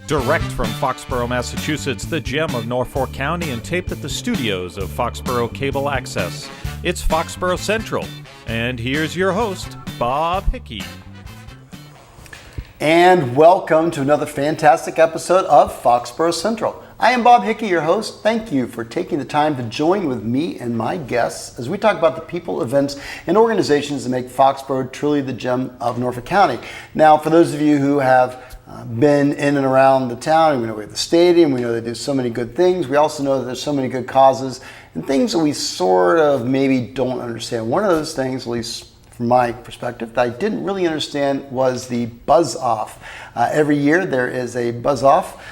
Direct from Foxborough, Massachusetts, the gem of Norfolk County, and taped at the studios of Foxborough Cable Access. It's Foxborough Central. And here's your host, Bob Hickey. And welcome to another fantastic episode of Foxborough Central. I am Bob Hickey, your host. Thank you for taking the time to join with me and my guests as we talk about the people, events, and organizations that make Foxborough truly the gem of Norfolk County. Now, for those of you who have been in and around the town, we know we have the stadium, we know they do so many good things. We also know that there's so many good causes and things that we sort of maybe don't understand. One of those things, at least from my perspective, that I didn't really understand was the buzz off. Every year there is a buzz off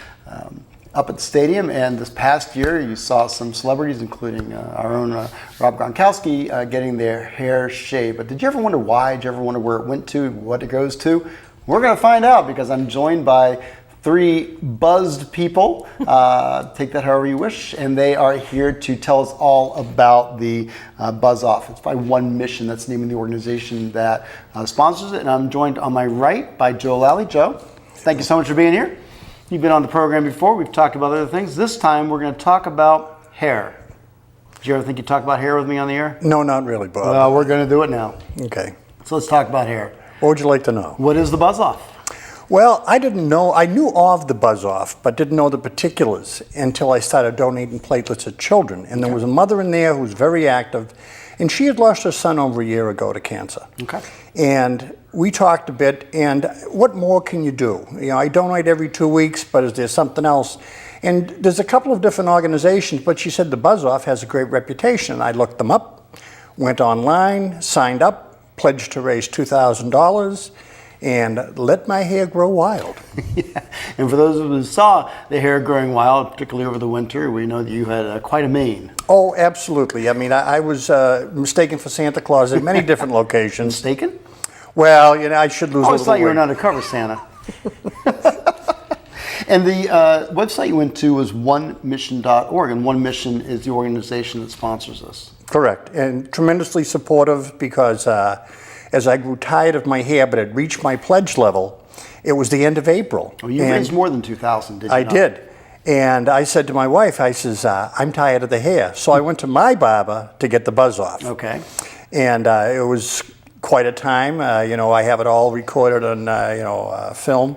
up at the stadium, and this past year you saw some celebrities, including our own Rob Gronkowski, getting their hair shaved. But did you ever wonder why? Did you ever wonder where it went to, what it goes to? We're going to find out because I'm joined by three buzzed people. Take that however you wish. And they are here to tell us all about the Buzz Off. It's by One Mission. That's the name of the organization that sponsors it. And I'm joined on my right by Joe Lally. Joe, thank you so much for being here. You've been on the program before. We've talked about other things. This time we're going to talk about hair. Did you ever think you'd talk about hair with me on the air? No, not really, Bob. Well, we're going to do it now. Okay. So let's talk about hair. What would you like to know? What is the Buzz Off? Well, I didn't know. I knew of the Buzz Off, but didn't know the particulars until I started donating platelets to children. And there was a mother in there who was very active, and she had lost her son over a year ago to cancer. Okay. And we talked a bit, and what more can you do? You know, I donate every 2 weeks, but is there something else? And there's a couple of different organizations, but she said the Buzz Off has a great reputation. And I looked them up, went online, signed up, pledged to raise $2,000, and let my hair grow wild. Yeah. And for those of us who saw the hair growing wild, particularly over the winter, we know that you had quite a mane. Oh, absolutely. I mean, I was mistaken for Santa Claus at many different locations. Mistaken? Well, you know, I should lose a little weight. I always thought you were an undercover Santa. And the website you went to was onemission.org, and One Mission is the organization that sponsors this. Correct, and tremendously supportive because as I grew tired of my hair, but had reached my pledge level, it was the end of April. Oh, you raised more than $2,000, did you not? I did. And I said to my wife, I says, I'm tired of the hair. So I went to my barber to get the Buzz Off. Okay. And it was quite a time. I have it all recorded on, film.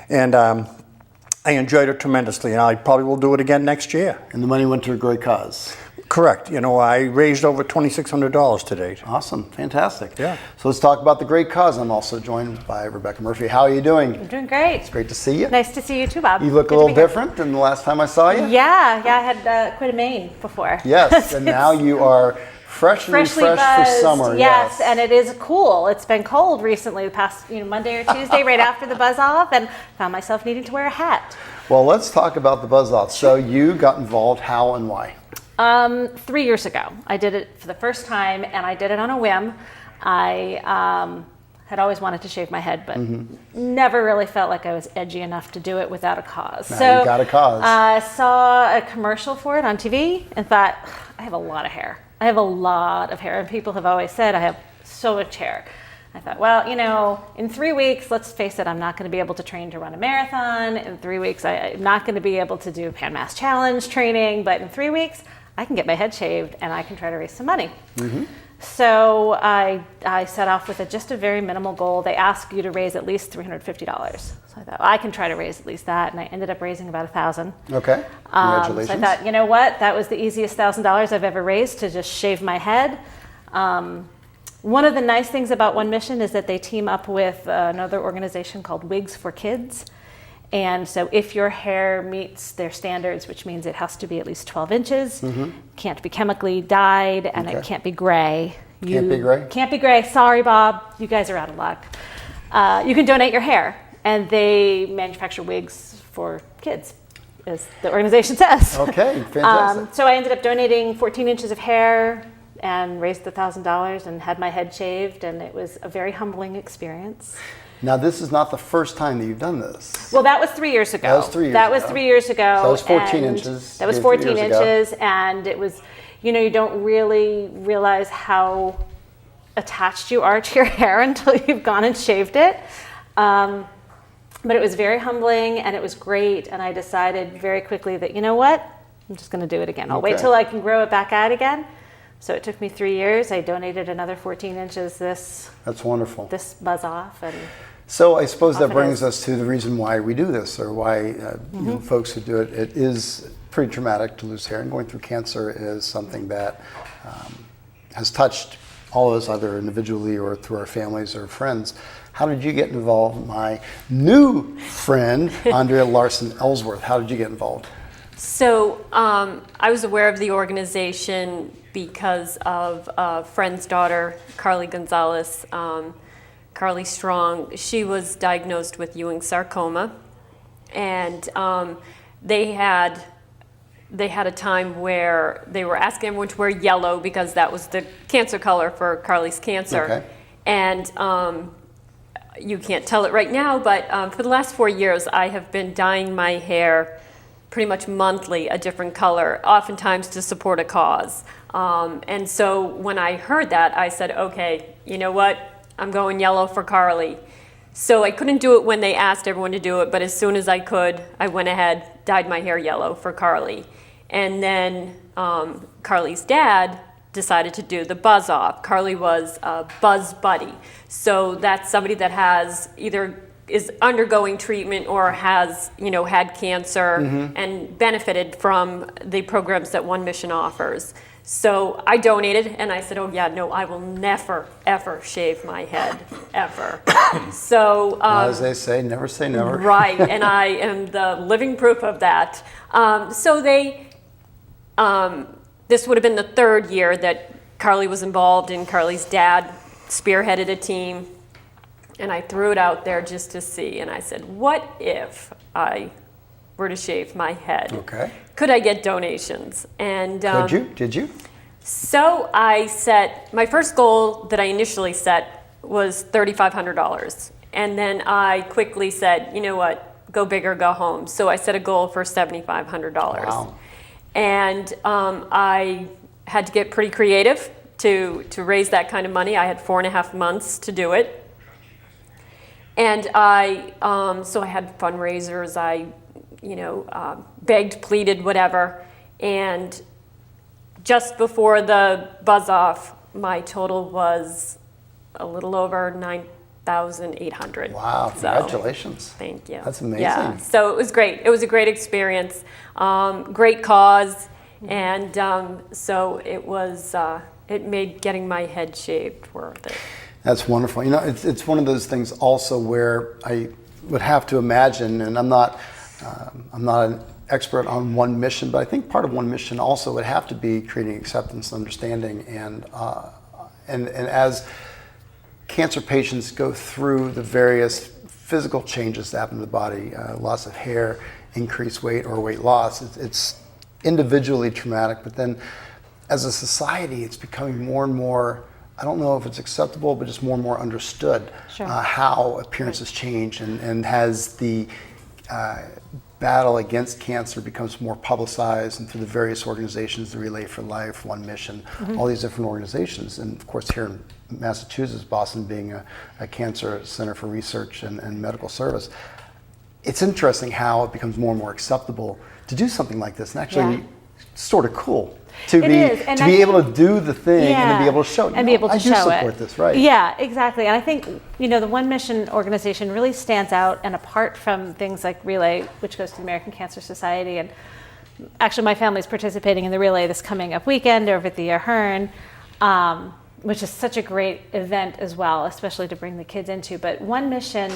And I enjoyed it tremendously, and I probably will do it again next year. And the money went to a great cause. Correct. I raised over $2,600 to date. Awesome. Fantastic. Yeah. So let's talk about the great cause. I'm also joined by Rebecca Murphy. How are you doing? I'm doing great. It's great to see you. Nice to see you too, Bob. You look a little different than the last time I saw you. Yeah, I had quite a mane before. Yes, and now you are freshly refreshed for summer. Yes, and it is cool. It's been cold recently, the past Monday or Tuesday, right after the Buzz Off, and found myself needing to wear a hat. Well, let's talk about the Buzz Off. So you got involved, how and why? 3 years ago. I did it for the first time, and I did it on a whim. I had always wanted to shave my head, but never really felt like I was edgy enough to do it without a cause. Now you got a cause. I saw a commercial for it on TV and thought, I have a lot of hair. I have a lot of hair, and people have always said I have so much hair. I thought, well, in 3 weeks, let's face it, I'm not going to be able to train to run a marathon. In 3 weeks, I'm not going to be able to do Pan Mass Challenge training, but in 3 weeks, I can get my head shaved and I can try to raise some money. Mm-hmm. So I set off with just a very minimal goal. They ask you to raise at least $350. So I thought, well, I can try to raise at least that, and I ended up raising about $1,000. Okay, congratulations. So I thought, you know what, that was the easiest $1,000 I've ever raised to just shave my head. One of the nice things about One Mission is that they team up with another organization called Wigs for Kids. And so if your hair meets their standards, which means it has to be at least 12 inches, can't be chemically dyed, and it can't be gray. Can't be gray? Can't be gray. Sorry, Bob. You guys are out of luck. You can donate your hair, and they manufacture wigs for kids, as the organization says. Okay, fantastic. So I ended up donating 14 inches of hair and raised the $1,000 and had my head shaved, and it was a very humbling experience. Now, this is not the first time that you've done this. Well, that was 3 years ago. That was 3 years That ago. was 3 years ago. So that was 14 inches. That was 14 inches, and it was, you don't really realize how attached you are to your hair until you've gone and shaved it. But it was very humbling and it was great. And I decided very quickly that, you know what, I'm just going to do it again. I'll wait till I can grow it back out again. So it took me 3 years. I donated another 14 inches That's wonderful. This buzz off. And so I suppose that brings us to the reason why we do this, or why you know, folks who do it. It is pretty traumatic to lose hair, and going through cancer is something that has touched all of us, either individually or through our families or friends. How did you get involved? My new friend, Andrea Larson Ellsworth, how did you get involved? So I was aware of the organization because of a friend's daughter, Carly Gonzalez, Carly Strong. She was diagnosed with Ewing sarcoma, and they had a time where they were asking everyone to wear yellow because that was the cancer color for Carly's cancer. Okay. And you can't tell it right now, but for the last 4 years, I have been dyeing my hair pretty much monthly a different color, oftentimes to support a cause. And so when I heard that, I said, okay, you know what? I'm going yellow for Carly. So I couldn't do it when they asked everyone to do it, but as soon as I could, I went ahead, dyed my hair yellow for Carly. And then Carly's dad decided to do the buzz off. Carly was a buzz buddy. So that's somebody that has either is undergoing treatment or has, you know, had cancer and benefited from the programs that One Mission offers. So I donated, and I said, oh yeah, no, I will never, ever shave my head, ever. So As they say never. Right, and I am the living proof of that. So they, this would have been the third year that Carly was involved, and Carly's dad spearheaded a team, and I threw it out there just to see, and I said, what if I were to shave my head? Okay. Could I get donations? And Could you? Did you? So I set, my first goal that I initially set was $3,500. And then I quickly said, you know what, go big or go home. So I set a goal for $7,500. Wow. And I had to get pretty creative to raise that kind of money. I had 4.5 months to do it. And so I had fundraisers, begged, pleaded, whatever. And just before the buzz off, my total was a little over $9,800. Wow, congratulations. Thank you. That's amazing. Yeah, so it was great. It was a great experience, great cause. And so it was, it made getting my head shaved worth it. That's wonderful. You know, it's one of those things also where I would have to imagine, and I'm not an expert on One Mission, but I think part of One Mission also would have to be creating acceptance and understanding, and as cancer patients go through the various physical changes that happen to the body, loss of hair, increased weight, or weight loss, it's individually traumatic, but then as a society, it's becoming more and more, I don't know if it's acceptable, but just more and more understood. Sure. How appearances change, and as the battle against cancer becomes more publicized, and through the various organizations, the Relay for Life, One Mission, all these different organizations, and of course here in Massachusetts, Boston being a cancer center for research and medical service, it's interesting how it becomes more and more acceptable to do something like this, and actually sort of cool to be able to do the thing and to be able to show it. And be able to show it. I do support this, right? Yeah, exactly. And I think, the One Mission organization really stands out and apart from things like Relay, which goes to the American Cancer Society. And actually, my family's participating in the Relay this coming up weekend over at the Ahern, which is such a great event as well, especially to bring the kids into. But One Mission,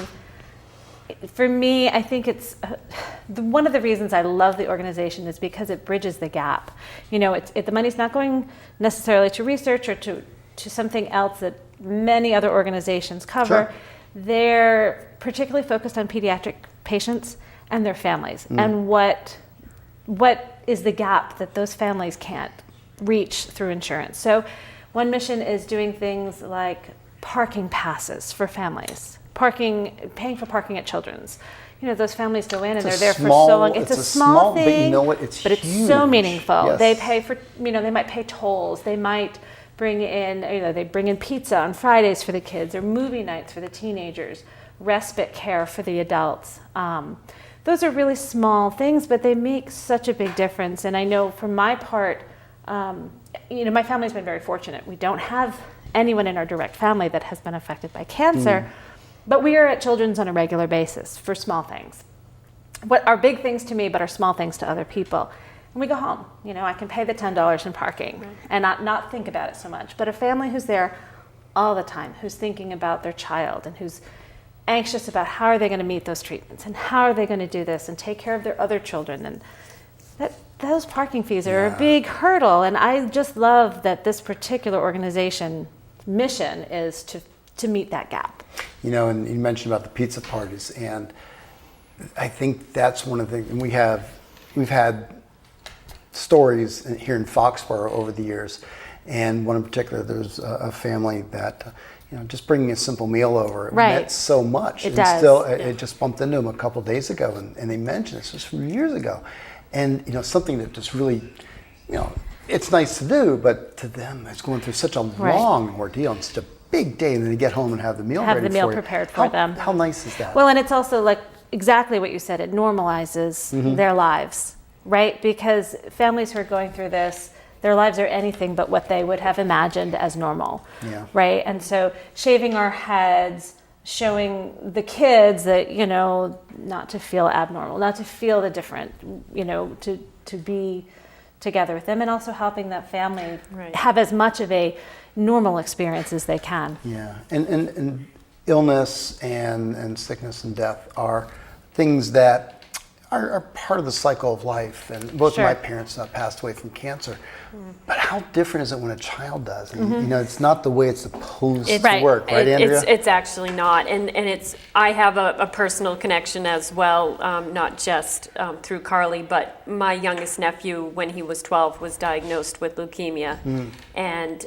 for me, I think it's one of the reasons I love the organization is because it bridges the gap. The money's not going necessarily to research or to something else that many other organizations cover. Sure. They're particularly focused on pediatric patients and their families, and what is the gap that those families can't reach through insurance. So One Mission is doing things like parking passes for families. Paying for parking at Children's. Those families go in and they're there for so long. It's a small thing, but you know what? It's huge. It's so meaningful. Yes. They pay for, they might pay tolls. They might bring in, they bring in pizza on Fridays for the kids, or movie nights for the teenagers, respite care for the adults. Those are really small things, but they make such a big difference. And I know for my part, my family's been very fortunate. We don't have anyone in our direct family that has been affected by cancer, but we are at Children's on a regular basis for small things. What are big things to me, but are small things to other people. And we go home. I can pay the $10 in parking and not think about it so much. But a family who's there all the time, who's thinking about their child and who's anxious about how are they going to meet those treatments and how are they going to do this and take care of their other children, and those parking fees are a big hurdle. And I just love that this particular organization mission is to meet that gap. And you mentioned about the pizza parties, and I think that's one of the things. And we've had stories here in Foxborough over the years, and one in particular, there's a family that just bringing a simple meal over meant so much. It does. Still, it just bumped into them a couple of days ago, and they mentioned this was from years ago, and something that just really, it's nice to do, but to them, it's going through such a long ordeal and such a big day, and then they get home and have the meal ready for you. Have the meal prepared for them. How nice is that? Well, and it's also like exactly what you said. It normalizes their lives, right? Because families who are going through this, their lives are anything but what they would have imagined as normal, right? And so shaving our heads, showing the kids that, not to feel abnormal, not to feel the different, to be together with them, and also helping that family have as much of a normal experience as they can. Yeah, and illness and sickness and death are things that are part of the cycle of life. And both of my parents passed away from cancer. But how different is it when a child does? And it's not the way it's supposed to work, right, Andrea? It's actually not, and I have a personal connection as well, not just through Carly, but my youngest nephew, when he was 12, was diagnosed with leukemia, and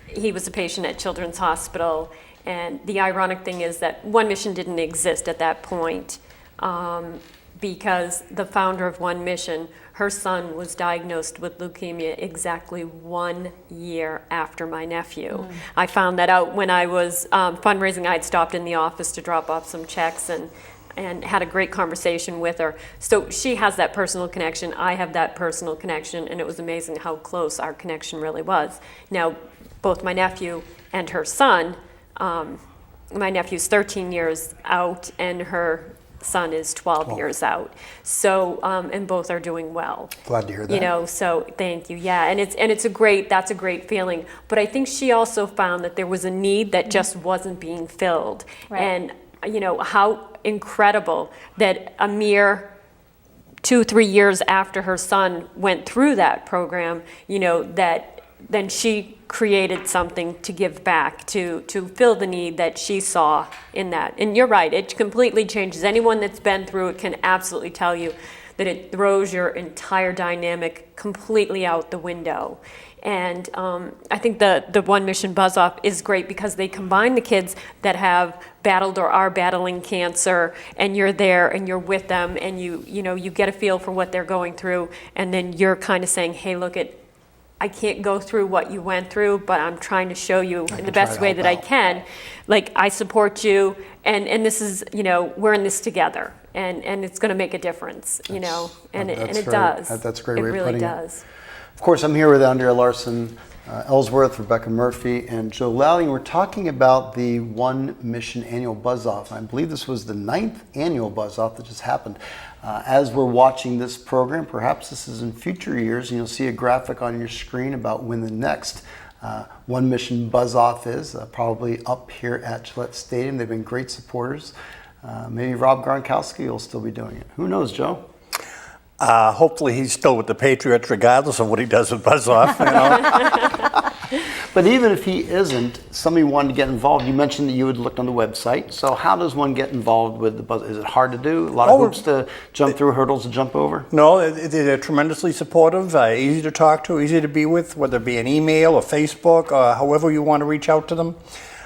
he was a patient at Children's Hospital. And the ironic thing is that One Mission didn't exist at that point. Because the founder of One Mission, her son was diagnosed with leukemia exactly 1 year after my nephew. I found that out when I was fundraising. I had stopped in the office to drop off some checks and had a great conversation with her. So she has that personal connection, I have that personal connection, and it was amazing how close our connection really was. Now, both my nephew and her son, my nephew's 13 years out and her son is 12 years out. So, and both are doing well. Glad to hear that. So thank you. Yeah, and that's a great feeling. But I think she also found that there was a need that just wasn't being filled. Right. And how incredible that a mere 2-3 years after her son went through that program, that then she created something to give back, to fill the need that she saw in that. And you're right, it completely changes. Anyone that's been through it can absolutely tell you that it throws your entire dynamic completely out the window. And I think the One Mission Buzz Off is great because they combine the kids that have battled or are battling cancer, and you're there and you're with them, and you get a feel for what they're going through, and then you're kind of saying, hey, look, I can't go through what you went through, but I'm trying to show you in the best way that I can. Like, I support you, and this is, we're in this together, and it's going to make a difference, and it does. That's a great way of putting it. It really does. Of course, I'm here with Andrea Larson, Ellsworth, Rebecca Murphy, and Joe Lally. We're talking about the One Mission Annual Buzz Off. I believe this was the 9th annual Buzz Off that just happened. As we're watching this program, perhaps this is in future years, and you'll see a graphic on your screen about when the next One Mission Buzz Off is, probably up here at Gillette Stadium. They've been great supporters. Maybe Rob Gronkowski will still be doing it. Who knows, Joe? Hopefully he's still with the Patriots regardless of what he does with Buzz Off. But even if he isn't, somebody wanted to get involved. You mentioned that you had looked on the website. So how does one get involved with the Buzz? Is it hard to do? A lot of hoops to jump through, hurdles to jump over? No, they're tremendously supportive, easy to talk to, easy to be with, whether it be an email or Facebook or however you want to reach out to them.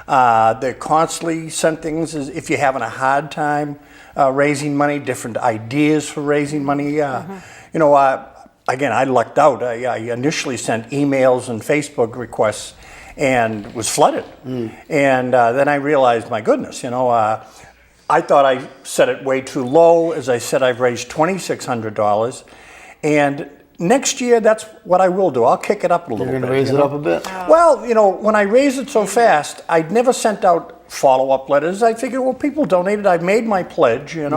They constantly send things if you're having a hard time raising money, different ideas for raising money. Again, I lucked out. I initially sent emails and Facebook requests, and was flooded. And then I realized, my goodness, I thought I set it way too low. As I said, I've raised $2,600. And next year, that's what I will do. I'll kick it up a little bit. You're going to raise it up a bit? Well, when I raised it so fast, I'd never sent out follow-up letters. I figured, well, people donated. I've made my pledge, And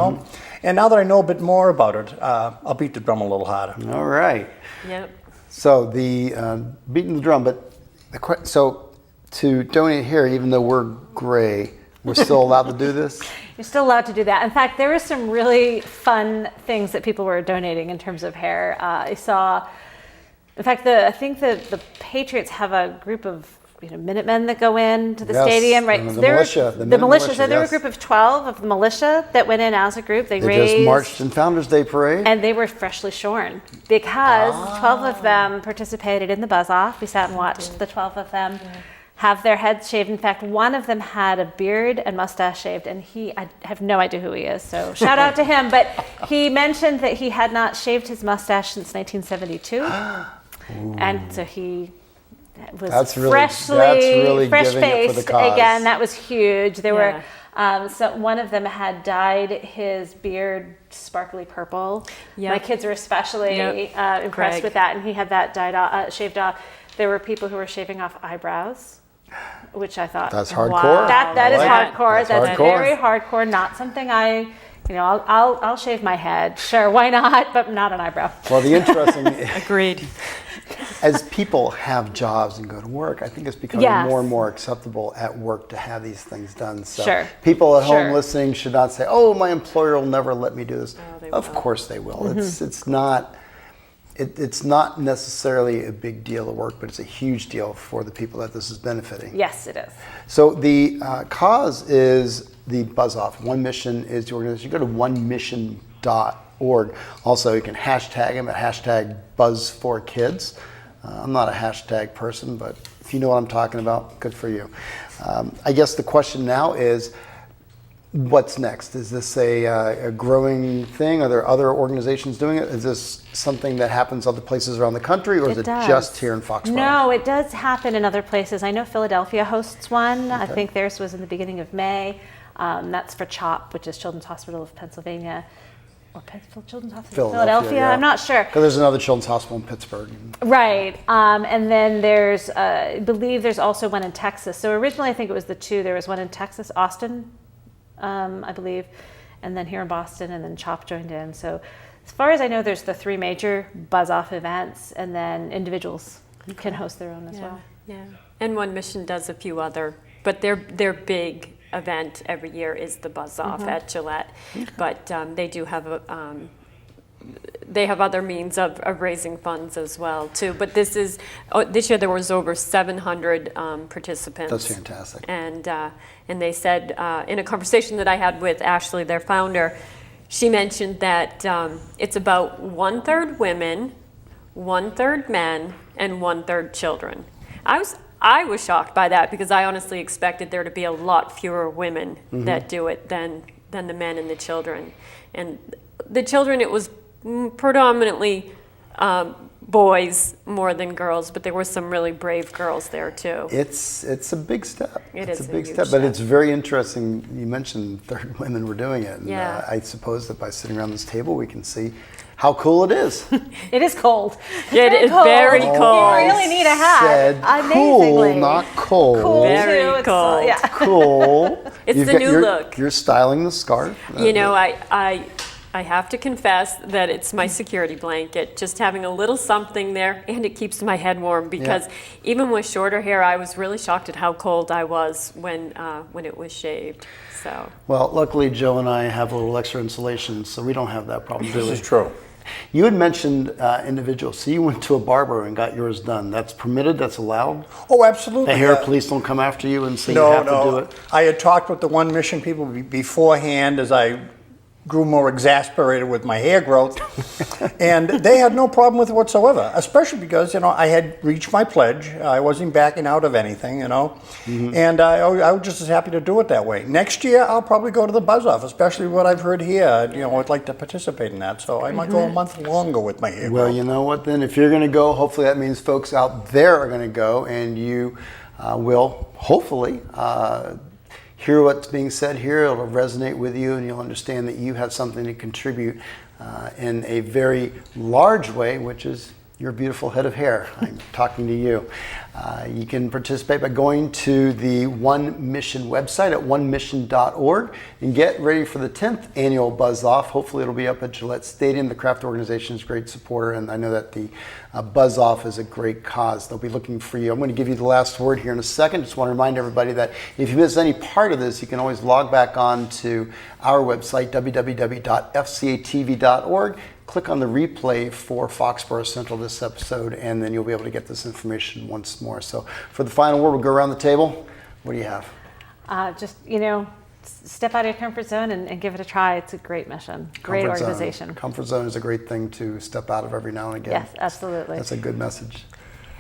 now that I know a bit more about it, I'll beat the drum a little harder. All right. Yep. So the beating the drum, but so to donate here, even though we're gray, we're still allowed to do this? You're still allowed to do that. In fact, there were some really fun things that people were donating in terms of hair. I saw, in fact, I think the Patriots have a group of Minutemen that go into the stadium, right? The militia. The militia. So there were a yes. group of 12 of the militia that went in as a group. They raised, just marched in Founders Day Parade. and they were freshly shorn because 12 of them participated in the buzz-off. We sat and watched the 12 of them have their heads shaved. In fact, one of them had a beard and mustache shaved, and I have no idea who he is, so shout out to him. But he mentioned that he had not shaved his mustache since 1972, and so he was That's really fresh giving it for faced the cause. again. That was huge. There Yeah. were so one of them had dyed his beard sparkly purple. Yep. My kids were especially impressed Craig. with that, and he had that shaved off. There were people who were shaving off eyebrows, which I thought That's hardcore. Wow. that is I like it. hardcore. That's hardcore. very hardcore. Not something I'll shave my head. Sure, why not? But not an eyebrow. Well, the interesting, Agreed. as people have jobs and go to work, I think it's becoming Yes. more and more acceptable at work to have these things done. So Sure. people at home Sure. listening should not say, "Oh, my employer will never let me do this." they Of will. course they will. Mm-hmm. It's not necessarily a big deal at work, but it's a huge deal for the people that this is benefiting. Yes, it is. So the cause is the Buzz Off. One Mission is the organization. You go to onemission.org. Also, you can hashtag them at hashtag Buzz4Kids. I'm not a hashtag person, but if you know what I'm talking about, good for you. I guess the question now is, what's next? Is this a growing thing? Are there other organizations doing it? Is this something that happens other places around the country, or is it does. just here in Foxborough? No, it does happen in other places. I know Philadelphia hosts one. I think theirs was in the beginning of May. That's for CHOP, which is Children's Hospital of Pennsylvania. Or Children's Hospital of Philadelphia? yeah. I'm not sure. Because there's another children's hospital in Pittsburgh. Right. And then there's, I believe there's also one in Texas. So originally I think it was the two. There was one in Texas, Austin, I believe, and then here in Boston, and then CHOP joined in. So as far as I know, there's the three major buzz-off events, and then individuals can host their own as well. Yeah. And One Mission does a few other, but their big event every year is the Buzz Off at Gillette. But they do have they have other means of raising funds as well too. But this year there was over 700 participants. That's fantastic. And they said in a conversation that I had with Ashley, their founder, she mentioned that it's about 1/3 women, 1/3 men, and 1/3 children. I was shocked by that because I honestly expected there to be a lot fewer women that do it than the men and the children. And the children, it was predominantly boys more than girls, but there were some really brave girls there too. It's a big step. It's a a big huge step, but step. it's very interesting. You mentioned 3rd women were doing it, and Yeah. I suppose that by sitting around this table, we can see how cool it is. It is cold. It is very You cold. really need a hat. Said Amazingly. cool, not cold. Cool Very too. It's, cold. yeah. Cool. It's You've the got- new you're- look. You're styling the scarf. You know, I have to confess that it's my security blanket, just having a little something there, and it keeps my head warm because even with shorter hair, I was really shocked at how cold I was when it was shaved. So Well, luckily, Joe and I have a little extra insulation, so we don't have that problem, do This we? is true. You had mentioned individuals. So you went to a barber and got yours done. That's permitted? That's allowed? Oh, absolutely. The hair Yeah. police don't come after you and say you No, have to do no. it? I had talked with the One Mission people beforehand as I grew more exasperated with my hair growth, and they had no problem with it whatsoever, especially because, I had reached my pledge. I wasn't backing out of anything, and I was just as happy to do it that way. Next year, I'll probably go to the Buzz Off, especially what I've heard here. I'd like to participate in that, so I might go a month longer with my hair Well, growth. you know what then? If you're going to go, hopefully that means folks out there are going to go, and you will hopefully hear what's being said here. It'll resonate with you, and you'll understand that you have something to contribute in a very large way, which is your beautiful head of hair. I'm talking to you. You can participate by going to the One Mission website at onemission.org and get ready for the 10th annual Buzz Off. Hopefully it'll be up at Gillette Stadium. The craft organization is a great supporter, and I know that the Buzz Off is a great cause. They'll be looking for you. I'm going to give you the last word here in a second. Just want to remind everybody that if you miss any part of this, you can always log back on to our website, www.fcatv.org. Click on the replay for Foxborough Central this episode, and then you'll be able to get this information once more. So for the final word, we'll go around the table. What do you have? Just, step out of your comfort zone and give it a try. It's a great mission, great organization. Comfort zone is a great thing to step out of every now and again. Yes, absolutely. That's a good message.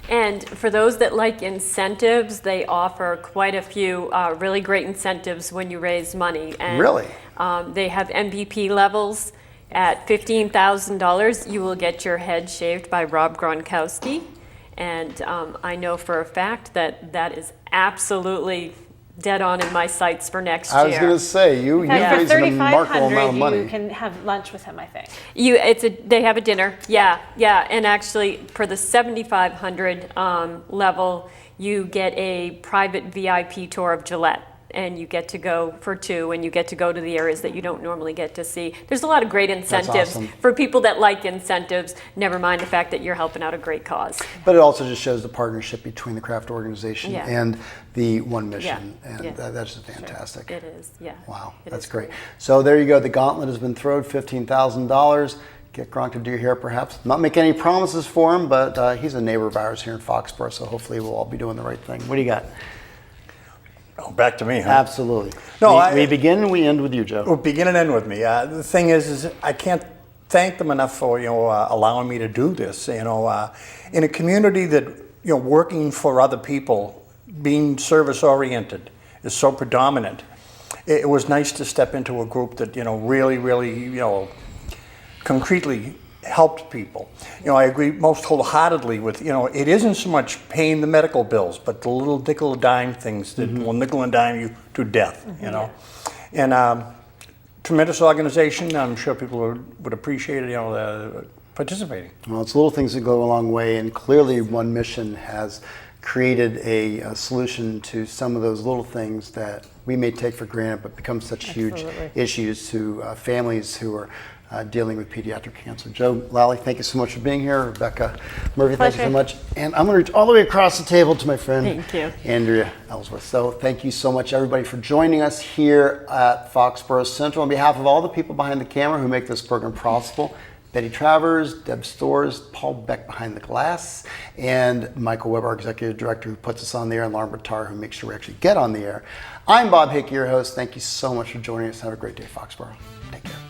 And for those that like incentives, they offer quite a few really great incentives when you raise money. And, really? They have MVP levels. At $15,000, you will get your head shaved by Rob Gronkowski. And I know for a fact that that is absolutely dead on in my sights for next year. I was going to say, you raised a remarkable amount of money. You can have lunch with him, I think. They have a dinner, yeah. And actually, for the 7,500 level, you get a private VIP tour of Gillette. And you get to go for two, and you get to go to the areas that you don't normally get to see. There's a lot of great incentives for people that like incentives, never mind the fact that you're helping out a great cause. But it also just shows the partnership between the craft organization and the One Mission, and that's just fantastic. Sure. It is, yeah. Wow, that's great. So there you go. The gauntlet has been thrown, $15,000. Get Gronk to do your hair, perhaps. Not make any promises for him, but he's a neighbor of ours here in Foxborough, so hopefully we'll all be doing the right thing. What do you got? Oh, back to me, huh? Absolutely. No, we begin and we end with you, Joe. Well, begin and end with me. The thing is I can't thank them enough for allowing me to do this. In a community that working for other people, being service oriented is so predominant. It was nice to step into a group that really concretely helped people. I agree most wholeheartedly with, it isn't so much paying the medical bills, but the little nickel and dime things that will nickel and dime you to death, And tremendous organization. I'm sure people would appreciate it, participating. Well, it's little things that go a long way, and clearly One Mission has created a solution to some of those little things that we may take for granted, but become such huge issues to families who are dealing with pediatric cancer. Joe Lally, thank you so much for being here. Rebecca Murphy, thank you so much. And I'm going to reach all the way across the table to my friend, Andrea Ellsworth. So thank you so much, everybody, for joining us here at Foxborough Central. On behalf of all the people behind the camera who make this program possible, Betty Travers, Deb Storrs, Paul Beck behind the glass, and Michael Webb, our executive director, who puts us on the air, and Lauren Bertar, who makes sure we actually get on the air. I'm Bob Hickey, your host. Thank you so much for joining us. Have a great day, Foxborough. Take care.